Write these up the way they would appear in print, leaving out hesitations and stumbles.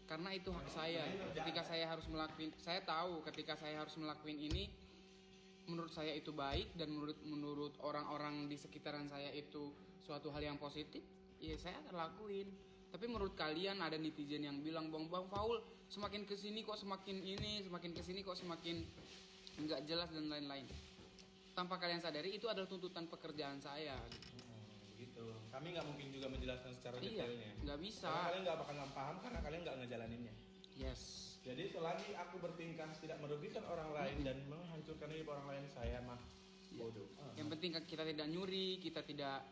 karena itu hak saya. Ketika saya harus melakukan, saya tahu ketika saya harus melakukan ini, menurut saya itu baik dan menurut orang-orang di sekitaran saya itu suatu hal yang positif, ya saya akan lakuin. Tapi menurut kalian ada netizen yang bilang, Bang Faul semakin kesini kok semakin ini, semakin kesini kok semakin nggak jelas dan lain-lain. Tanpa kalian sadari itu adalah tuntutan pekerjaan saya. Gitu. Kami nggak mungkin juga menjelaskan secara detailnya. Nggak bisa. Karena kalian nggak bakal paham karena kalian nggak ngejalaninnya. Yes. Jadi selagi aku bertingkah tidak merugikan orang lain dan menghancurkan hidup orang lain, saya mah bodoh. Yang penting kita tidak nyuri, kita tidak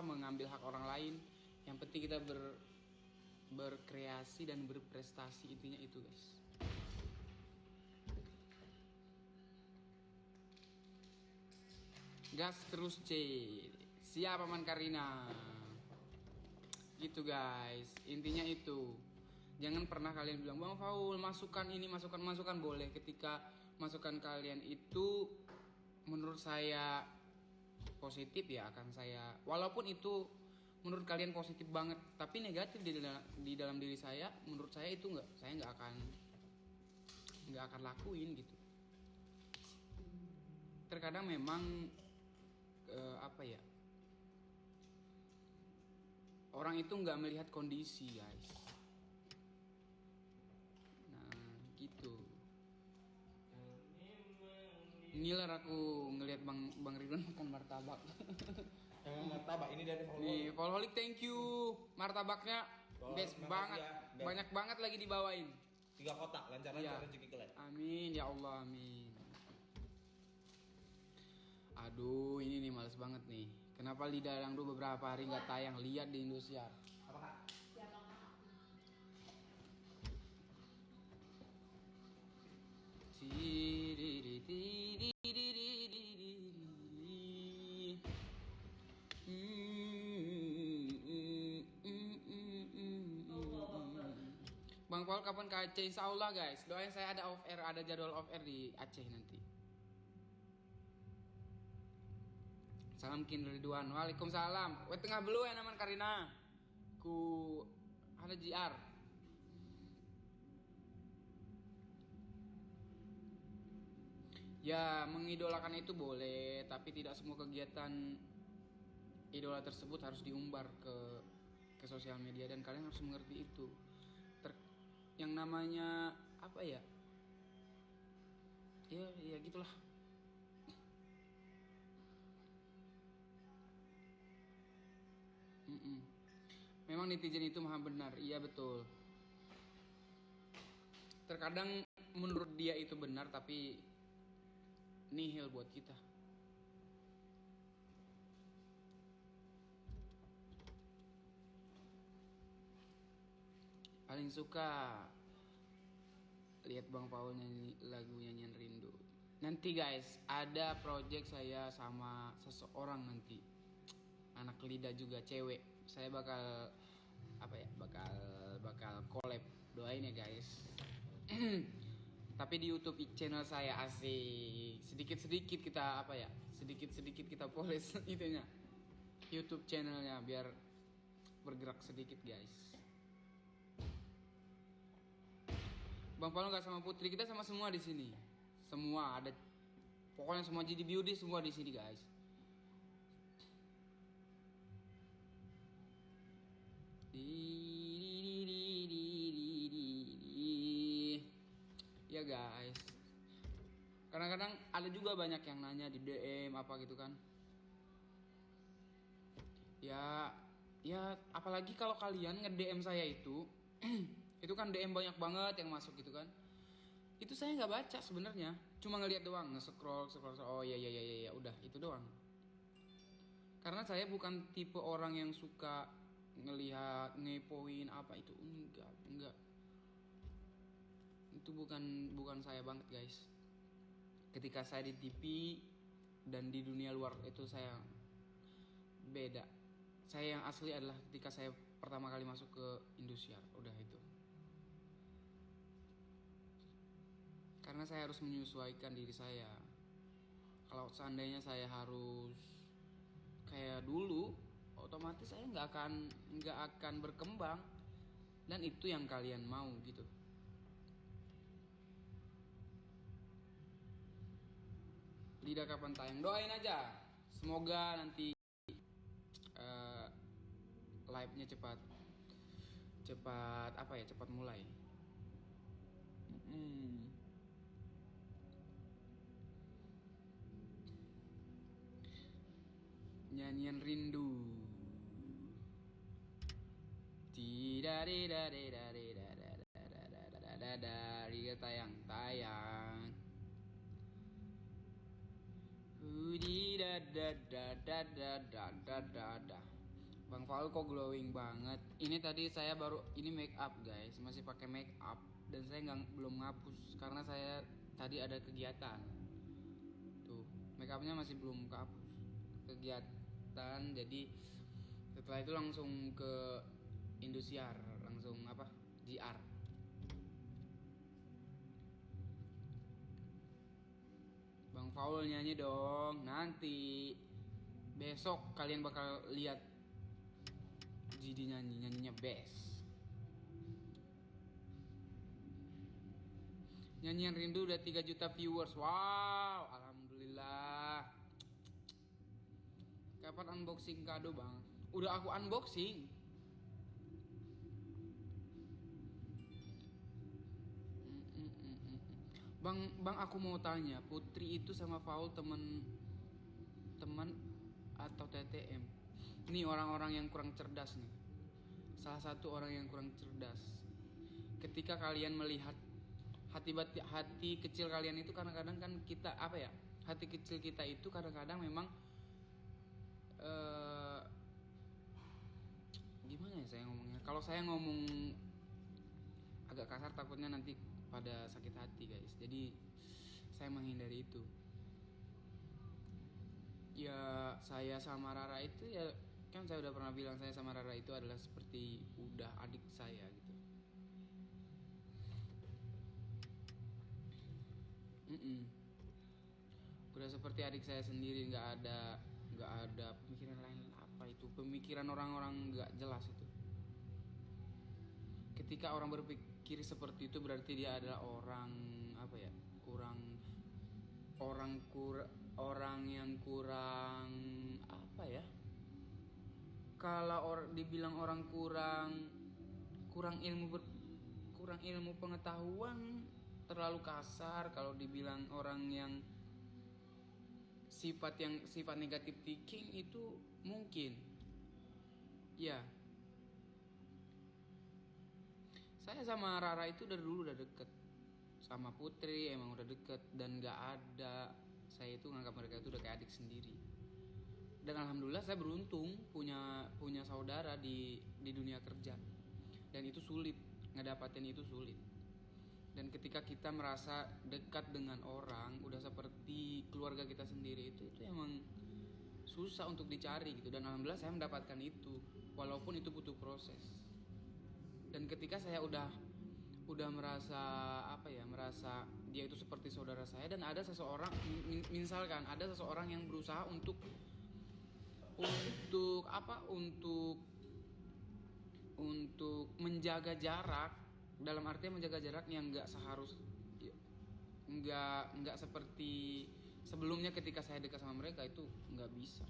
mengambil hak orang lain. Yang penting kita berkreasi dan berprestasi, intinya itu guys. Gas terus C. Siapa Man Karina? Gitu guys, intinya itu. Jangan pernah kalian bilang, Bang Faul masukan ini, masukan boleh. Ketika masukan kalian itu menurut saya positif, ya akan saya, walaupun itu menurut kalian positif banget tapi negatif di dalam diri saya, menurut saya itu saya nggak akan lakuin gitu. Terkadang memang orang itu nggak melihat kondisi guys. Nah gitu. Inilah aku ngelihat Bang Ridwan makan martabak. Martabak ini dari Volholic. Nih, Volholic thank you. Martabaknya best banget. Ya, banyak banget lagi dibawain. 3 kotak, lancar-lancar rezeki kalian. Amin ya Allah, amin. Aduh, ini nih males banget nih. Kenapa Lidah Dangdut beberapa hari nggak tayang? Lihat di Indosiar. Apa kak? Bang Paul kapan ke Aceh? Insya Allah guys, doain saya ada off air, ada jadwal off air di Aceh nanti. Salam kin Ridwan. Waalaikumsalam. Wet tengah belu ya naman Karina. Ku ada JR. Ya, mengidolakan itu boleh, tapi tidak semua kegiatan idola tersebut harus diumbar ke sosial media, dan kalian harus mengerti itu. Yang namanya apa ya? Ya gitulah. Memang netizen itu maha benar, iya betul. Terkadang menurut dia itu benar tapi nihil buat kita. Paling suka lihat Bang Paul nyanyi lagu nyanyian rindu. Nanti guys, ada project saya sama seseorang nanti. Anak Lidah juga cewek. Saya bakal bakal collab. Doain ya guys. Tapi di YouTube channel saya asik. Sedikit-sedikit kita sedikit-sedikit kita polis itunya. YouTube channelnya biar bergerak sedikit guys. Bang Paul nggak sama Putri, kita sama semua di sini. Semua ada, pokoknya semua jadi beauty semua di sini guys. Ya guys, kadang-kadang ada juga banyak yang nanya di DM apa gitu kan. Ya apalagi kalau kalian nge-DM saya itu itu kan DM banyak banget yang masuk gitu kan. Itu saya nggak baca sebenarnya, cuma ngelihat doang, nge-scroll. Oh ya udah itu doang. Karena saya bukan tipe orang yang suka ngelihat ngepoin apa itu, enggak. Itu bukan saya banget guys. Ketika saya di TV dan di dunia luar itu saya beda. Saya yang asli adalah ketika saya pertama kali masuk ke Indosiar, udah itu. Karena saya harus menyesuaikan diri saya. Kalau seandainya saya harus kayak dulu, otomatis saya nggak akan berkembang. dan itu yang kalian mau gitu. Tidak kapan tayang, doain aja semoga nanti live-nya cepat cepat mulai. Nyanyian rindu. Tidak tayang. Bang Paul kok glowing banget. Ini tadi saya ini make up guys, masih pakai make up dan saya belum ngapus karena saya tadi ada kegiatan. Tuh, make upnya masih belum kehapus. Kegiatan, jadi setelah itu langsung ke Indosiar, langsung GR. Bang Paul nyanyi dong, nanti besok kalian bakal lihat GD nyanyinya best. Nyanyian rindu udah 3 juta viewers. Wow, alhamdulillah. Kapan unboxing kado bang? Udah aku unboxing. Bang aku mau tanya, Putri itu sama Faul teman atau TTM? Ini orang-orang yang kurang cerdas nih. Salah satu orang yang kurang cerdas. Ketika kalian melihat hati kecil kalian itu, kadang-kadang kan kita hati kecil kita itu kadang-kadang memang gimana ya saya ngomongnya? Kalau saya ngomong agak kasar takutnya nanti pada sakit hati guys. Jadi saya menghindari itu. Ya saya sama Rara itu ya kan saya udah pernah bilang, saya sama Rara itu adalah seperti udah adik saya gitu. Udah seperti adik saya sendiri, nggak ada pemikiran lain. Apa itu pemikiran orang-orang nggak jelas itu. Ketika orang berpikir seperti itu berarti dia adalah orang orang yang kurang kalau dibilang orang kurang ilmu pengetahuan terlalu kasar. Kalau dibilang orang yang sifat negatif thinking itu mungkin ya. Saya sama Rara itu dari dulu udah deket, sama Putri emang udah deket, dan saya itu nganggap mereka itu udah kayak adik sendiri. Dan alhamdulillah saya beruntung punya saudara di dunia kerja, dan itu sulit, ngedapatin itu sulit. Dan ketika kita merasa dekat dengan orang udah seperti keluarga kita sendiri, itu emang susah untuk dicari gitu. Dan alhamdulillah saya mendapatkan itu, walaupun itu butuh proses. Dan ketika saya udah merasa merasa dia itu seperti saudara saya, dan ada seseorang misalkan ada seseorang yang berusaha untuk menjaga jarak, dalam artian menjaga jarak yang nggak seperti sebelumnya ketika saya dekat sama mereka, itu nggak bisa.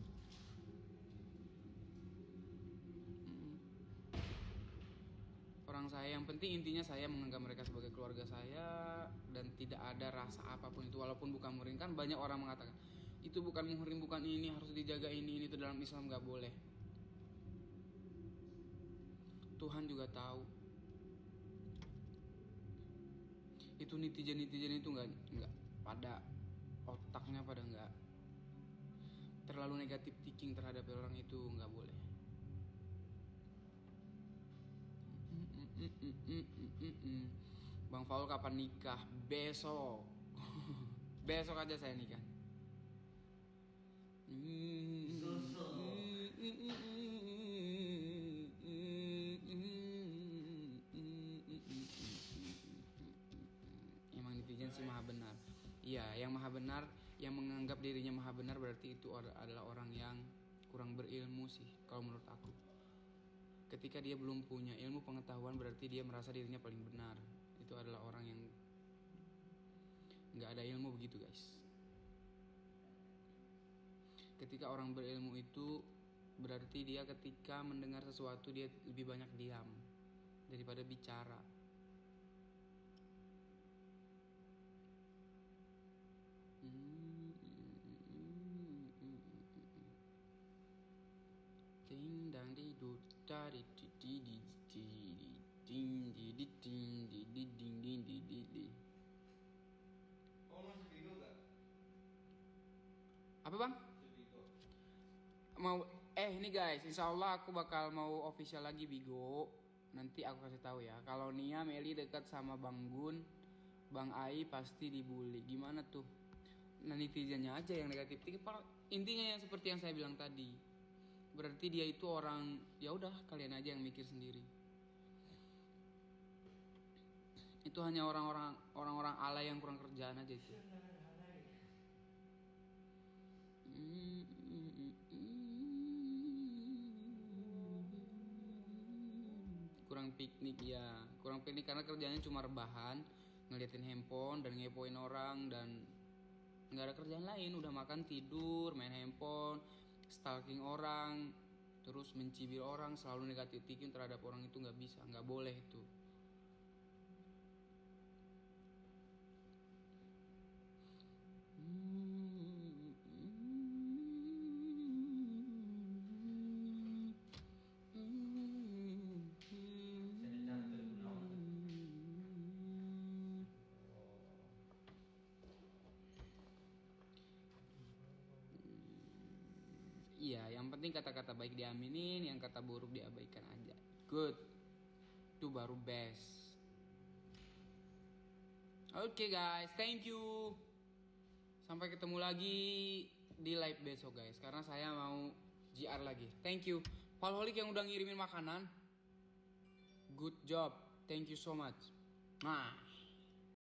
Orang saya, yang penting intinya saya menganggap mereka sebagai keluarga saya dan tidak ada rasa apapun itu, walaupun bukan muhrim. Kan banyak orang mengatakan itu bukan muhrim, bukan ini, harus dijaga ini itu dalam Islam nggak boleh. Tuhan juga tahu. Itu netizen itu nggak pada otaknya pada nggak terlalu negatif thinking terhadap orang itu, nggak boleh. Bang Faul kapan nikah? Besok. Besok aja saya nikah. Emang netizen sih maha benar. Iya, yang maha benar, yang menganggap dirinya maha benar berarti itu adalah orang yang kurang berilmu sih kalau menurut aku. Ketika dia belum punya ilmu pengetahuan berarti dia merasa dirinya paling benar. Itu adalah orang yang nggak ada ilmu, begitu guys. Ketika orang berilmu itu berarti dia ketika mendengar sesuatu dia lebih banyak diam daripada bicara. Ding dang di du da di di di di ding di di ding di di ding ding di di di. Oh, masih Bigo gak? Apa bang? Masih Bigo. Mau ini guys, insya Allah aku bakal mau official lagi Bigo. Nanti aku kasih tahu ya. Kalau Nia Meli dekat sama Bang Gun, Bang Ai pasti dibully. Gimana tuh? Nah, netizennya aja yang negatif. Intinya yang seperti yang saya bilang tadi. Berarti dia itu orang, ya udah kalian aja yang mikir sendiri. Itu hanya orang-orang alay yang kurang kerjaan aja itu. Kurang piknik ya, kurang piknik karena kerjanya cuma rebahan, ngeliatin handphone dan ngepoin orang dan nggak ada kerjaan lain. Udah makan tidur, main handphone, stalking orang, terus mencibir orang, selalu negatif thinking terhadap orang itu nggak bisa, nggak boleh itu. Iya, yang penting kata-kata baik diaminin, yang kata buruk diabaikan aja. Good. Itu baru best. Oke guys, thank you. Sampai ketemu lagi di live besok guys, karena saya mau GR lagi. Thank you. Palholik yang udah ngirimin makanan. Good job. Thank you so much. Nah.